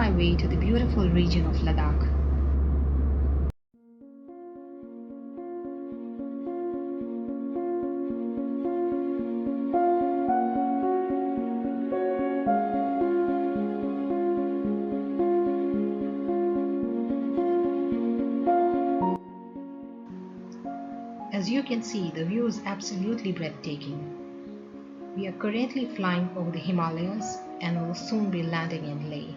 my way to the beautiful region of Ladakh. As you can see, the view is absolutely breathtaking. We are currently flying over the Himalayas and will soon be landing in Leh.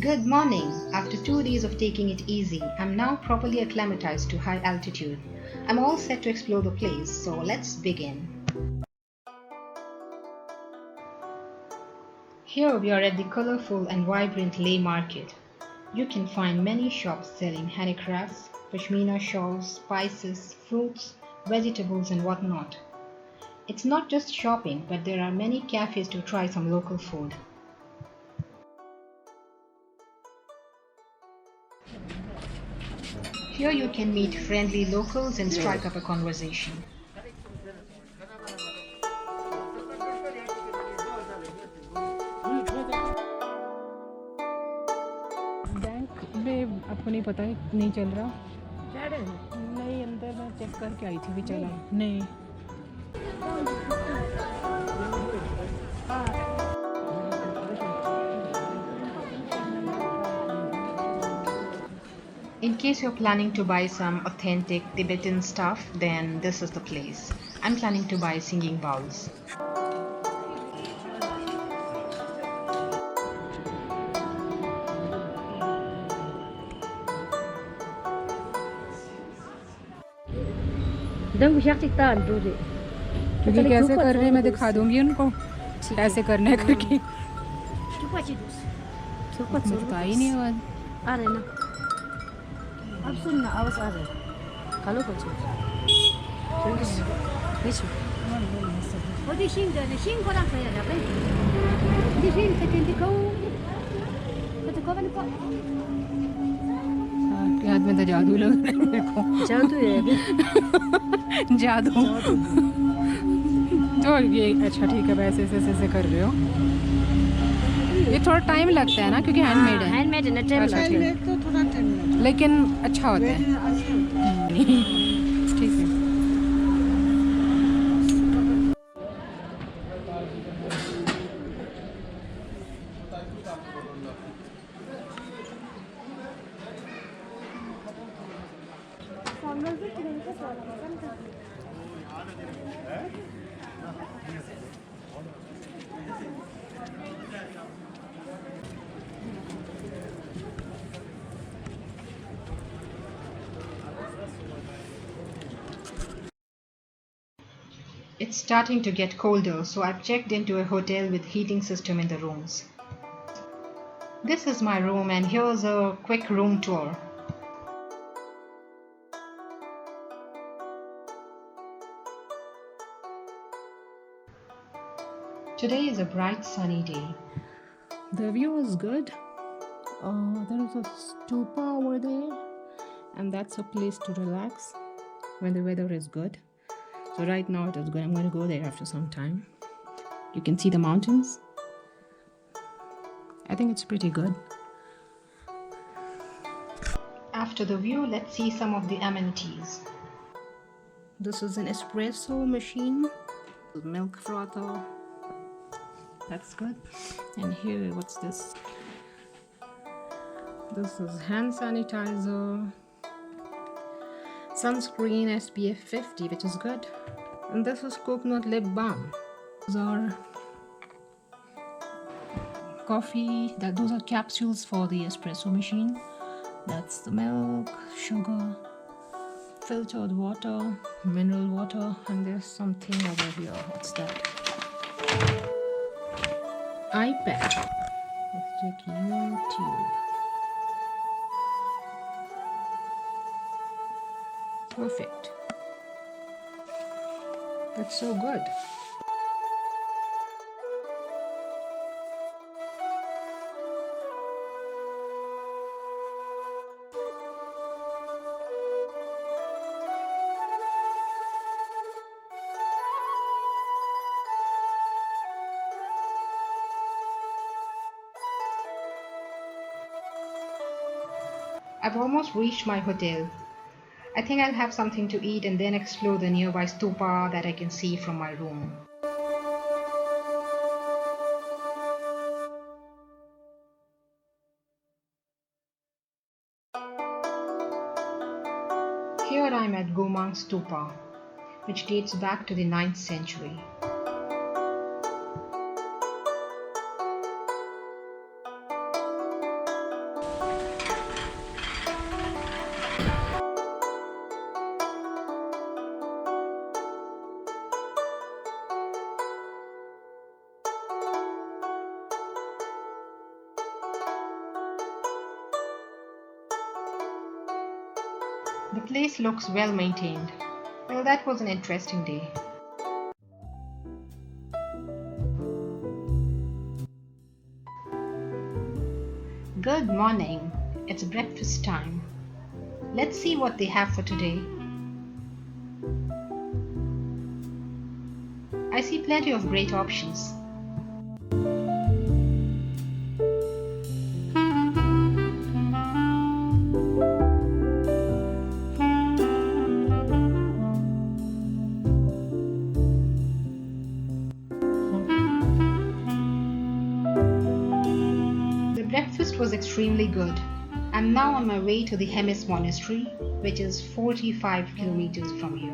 Good morning! After 2 days of taking it easy, I'm now properly acclimatized to high altitude. I'm all set to explore the place, so let's begin. Here we are at the colorful and vibrant Leh market. You can find many shops selling handicrafts, pashmina shawls, spices, fruits, vegetables and whatnot. It's not just shopping, but there are many cafes to try some local food. Here you can meet friendly locals and strike up a conversation. Bank में आपको नहीं पता है, नहीं चल रहा? नहीं, अंदर मैं चेक करके आई थी, भी चला नहीं। In case you're planning to buy some authentic Tibetan stuff, then this is the place. I'm planning to buy singing bowls. क्योंकि कैसे कर रहे हैं मैं दिखा दूंगी उनको कैसे करना है करके। मुझको आई नहीं आवाज आ रहे ना। अब सुन ना, आवाज आ रही है। कालो को चल वो दिशिंग दे शिंग को रख या पे दिशिंग से के दिखो तो को बन को के हाथ में तो जादू लग रहा है मेरे को। जादू है जादू तो ये अच्छा ठीक है, वैसे ऐसे कर रहे हो। ये थोड़ा टाइम लगता है ना, क्योंकि हैंडमेड है। हैंडमेड है ना, टाइम लगता है तो थोड़ा टाइम, लेकिन अच्छा होता है। ठीक है। It's starting to get colder, so I've checked into a hotel with heating system in the rooms. This is my room and here's a quick room tour. Today is a bright sunny day. The view is good. There is a stupa over there, and that's a place to relax when the weather is good. So right now it is good. I'm going to go there after some time. You can see the mountains. I think it's pretty good. After the view, let's see some of the amenities. This is an espresso machine, milk frother. That's good. And here, what's this? This is hand sanitizer, sunscreen SPF 50, which is good. And this is coconut lip balm. Those are coffee, those are capsules for the espresso machine. That's the milk, sugar, filtered water, mineral water, and there's something over here. What's that? iPad. Let's check YouTube. Perfect. That's so good. I've almost reached my hotel. I think I'll have something to eat and then explore the nearby stupa that I can see from my room. Here I'm at Gomang Stupa, which dates back to the 9th century. The place looks well maintained. Well, that was an interesting day. Good morning. It's breakfast time. Let's see what they have for today. I see plenty of great options. Breakfast was extremely good. I'm now on my way to the Hemis Monastery, which is 45 kilometers from here.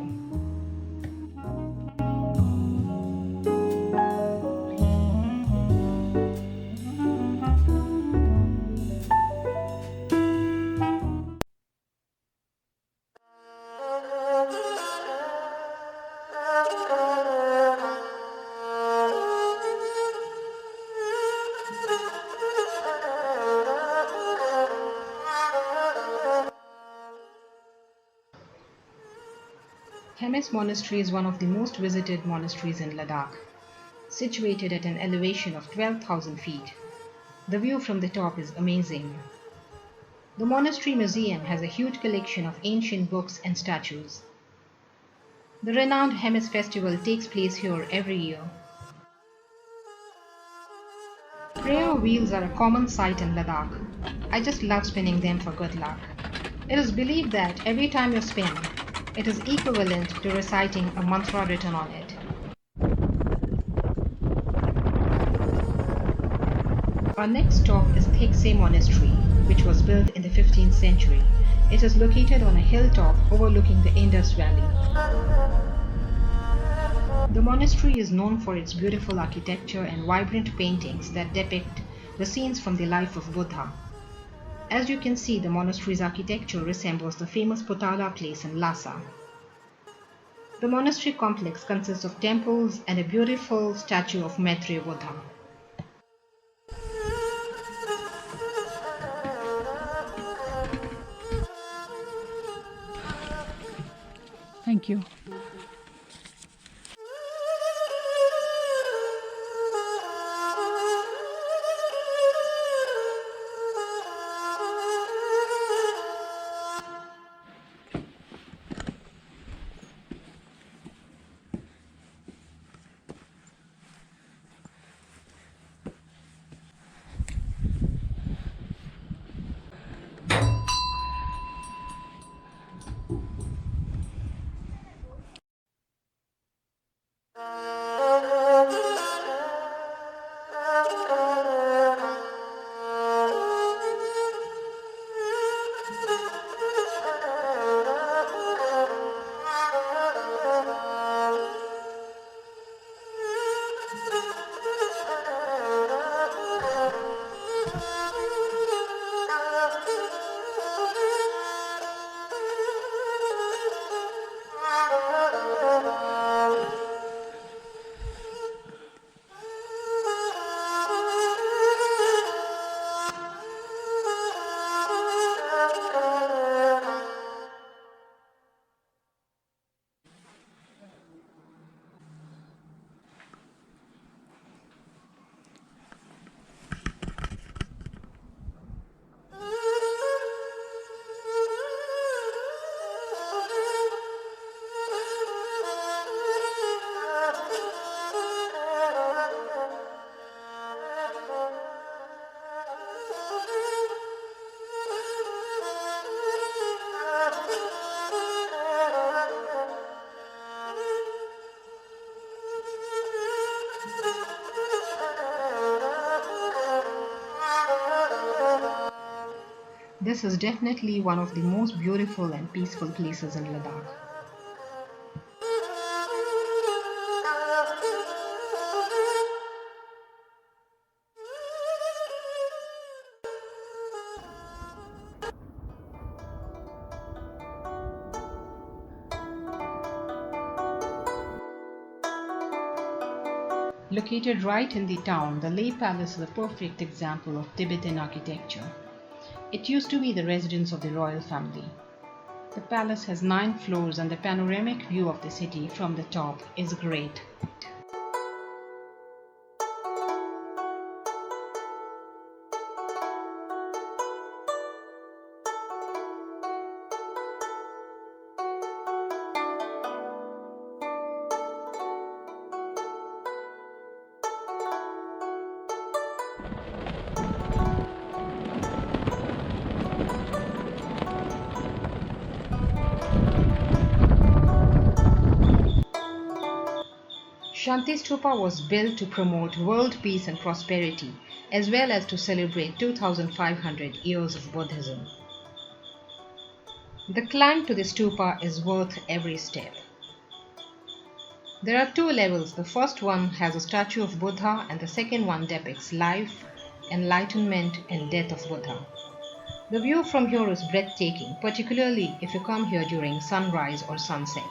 Hemis Monastery is one of the most visited monasteries in Ladakh, situated at an elevation of 12,000 feet. The view from the top is amazing. The monastery museum has a huge collection of ancient books and statues. The renowned Hemis festival takes place here every year. Prayer wheels are a common sight in Ladakh. I just love spinning them for good luck. It is believed that every time you spin, it is equivalent to reciting a mantra written on it. Our next stop is Thiksey Monastery, which was built in the 15th century. It is located on a hilltop overlooking the Indus Valley. The monastery is known for its beautiful architecture and vibrant paintings that depict the scenes from the life of Buddha. As you can see, the monastery's architecture resembles the famous Potala place in Lhasa. The monastery complex consists of temples and a beautiful statue of Maitreya Buddha. Thank you. This is definitely one of the most beautiful and peaceful places in Ladakh. Located right in the town, the Leh Palace is a perfect example of Tibetan architecture. It used to be the residence of the royal family. The palace has 9 floors and the panoramic view of the city from the top is great. Shanti Stupa was built to promote world peace and prosperity, as well as to celebrate 2500 years of Buddhism. The climb to the stupa is worth every step. There are 2 levels. The first one has a statue of Buddha and the second one depicts life, enlightenment and death of Buddha. The view from here is breathtaking, particularly if you come here during sunrise or sunset.